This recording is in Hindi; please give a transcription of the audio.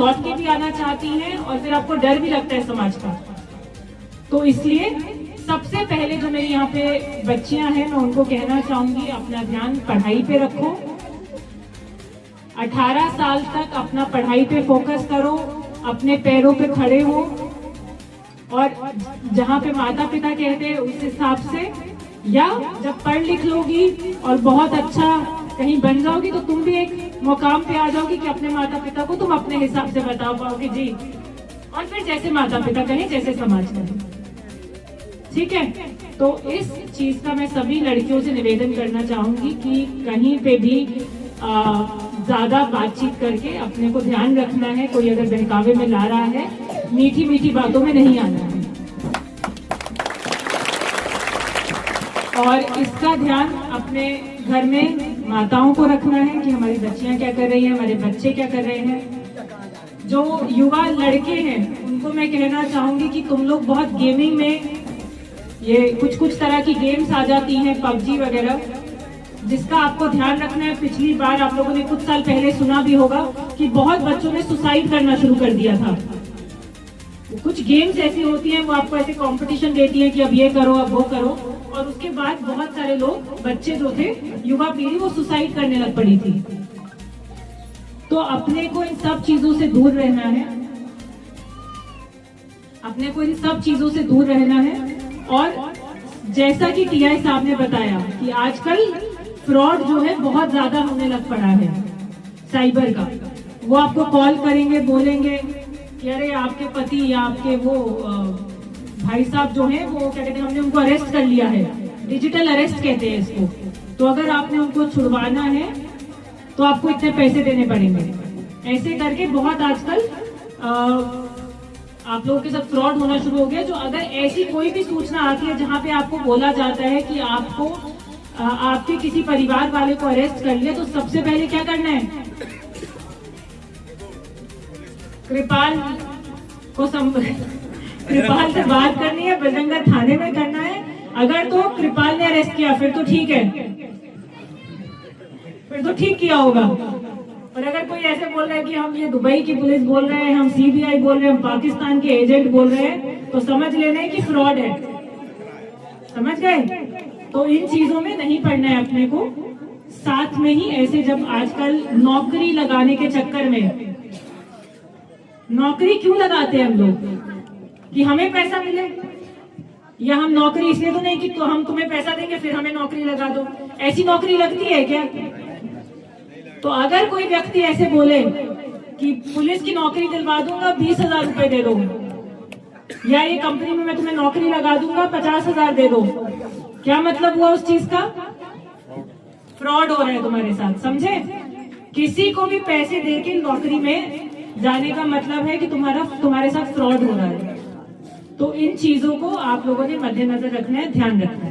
लौट के भी आना चाहती हैं और फिर आपको डर भी लगता है समाज का। तो इसलिए सबसे पहले जो मेरी यहाँ पे बच्चियां हैं, मैं उनको कहना चाहूंगी अपना ध्यान पढ़ाई पे रखो। 18 साल तक अपना पढ़ाई पे फोकस करो, अपने पैरों पे खड़े हो और जहाँ पे माता पिता कहते हैं उस हिसाब से, या जब पढ़ लिख लोगी और बहुत अच्छा कहीं बन जाओगी तो तुम भी एक मुकाम पे आ जाओगी कि अपने माता पिता को तुम अपने हिसाब से बता पाओगे जी, और फिर जैसे माता पिता कहें, जैसे समाज कहे। ठीक है, तो इस चीज का मैं सभी लड़कियों से निवेदन करना चाहूंगी कि कहीं पे भी ज्यादा बातचीत करके अपने को ध्यान रखना है। कोई अगर बहकावे में ला रहा है, मीठी मीठी बातों में नहीं आना है। और इसका ध्यान अपने घर में माताओं को रखना है कि हमारी बच्चियां क्या कर रही हैं, हमारे बच्चे क्या कर रहे हैं। जो युवा लड़के हैं उनको मैं कहना चाहूंगी कि तुम लोग बहुत गेमिंग में, ये कुछ तरह की गेम्स आ जाती हैं, पबजी वगैरह, जिसका आपको ध्यान रखना है। पिछली बार आप लोगों ने कुछ साल पहले सुना भी होगा कि बहुत बच्चों ने सुसाइड करना शुरू कर दिया था। कुछ गेम्स ऐसी होती हैं, वो आपको ऐसे कंपटीशन देती है कि अब ये करो, अब वो करो, और उसके बाद बहुत सारे लोग, बच्चे जो थे, युवा पीढ़ी, वो सुसाइड करने लग पड़ी थी। तो अपने को इन सब चीजों से दूर रहना है, अपने को इन सब चीजों से दूर रहना है। और जैसा कि टीआई साहब ने बताया कि आजकल फ्रॉड जो है बहुत ज्यादा होने लग पड़ा है साइबर का। वो आपको कॉल करेंगे, बोलेंगे कि अरे आपके पति या आपके वो भाई साहब जो हैं, वो क्या कहते हैं, हमने उनको अरेस्ट कर लिया है, डिजिटल अरेस्ट कहते हैं इसको। तो अगर आपने उनको छुड़वाना है तो आपको इतने पैसे देने पड़ेंगे। ऐसे करके बहुत आजकल आप लोगों के साथ फ्रॉड होना शुरू हो गया। जो अगर ऐसी कोई भी सूचना आती है जहां पे आपको बोला जाता है कि आपको आपके किसी परिवार वाले को अरेस्ट कर लिया, तो सबसे पहले क्या करना है, कृपाल से बात करनी है, बजरंगा थाने में करना है। अगर तो कृपाल ने अरेस्ट किया फिर तो ठीक है, फिर तो ठीक किया होगा। और अगर कोई ऐसे बोल रहा है कि हम ये दुबई की पुलिस बोल रहे हैं, हम सीबीआई बोल रहे हैं, हम पाकिस्तान के एजेंट बोल रहे हैं, तो समझ लेना है कि फ्रॉड है। समझ गए? तो इन चीजों में नहीं पड़ना है अपने को। साथ में ही ऐसे जब आजकल नौकरी लगाने के चक्कर में, नौकरी क्यों लगाते हैं हम लोग कि हमें पैसा मिले, या हम नौकरी इसलिए तो नहीं कि तो हम तुम्हें पैसा देंगे फिर हमें नौकरी लगा दो। ऐसी नौकरी लगती है क्या? तो अगर कोई व्यक्ति ऐसे बोले कि पुलिस की नौकरी दिलवा दूंगा, 20,000 रुपए दे दो, या ये कंपनी में मैं तुम्हें नौकरी लगा दूंगा, 50,000 दे दो, क्या मतलब हुआ उस चीज का? फ्रॉड हो रहा है तुम्हारे साथ। समझे? किसी को भी पैसे देके नौकरी में जाने का मतलब है कि तुम्हारे साथ फ्रॉड हो रहा है। तो इन चीजों को आप लोगों ने मद्देनजर रखना है, ध्यान रखना है।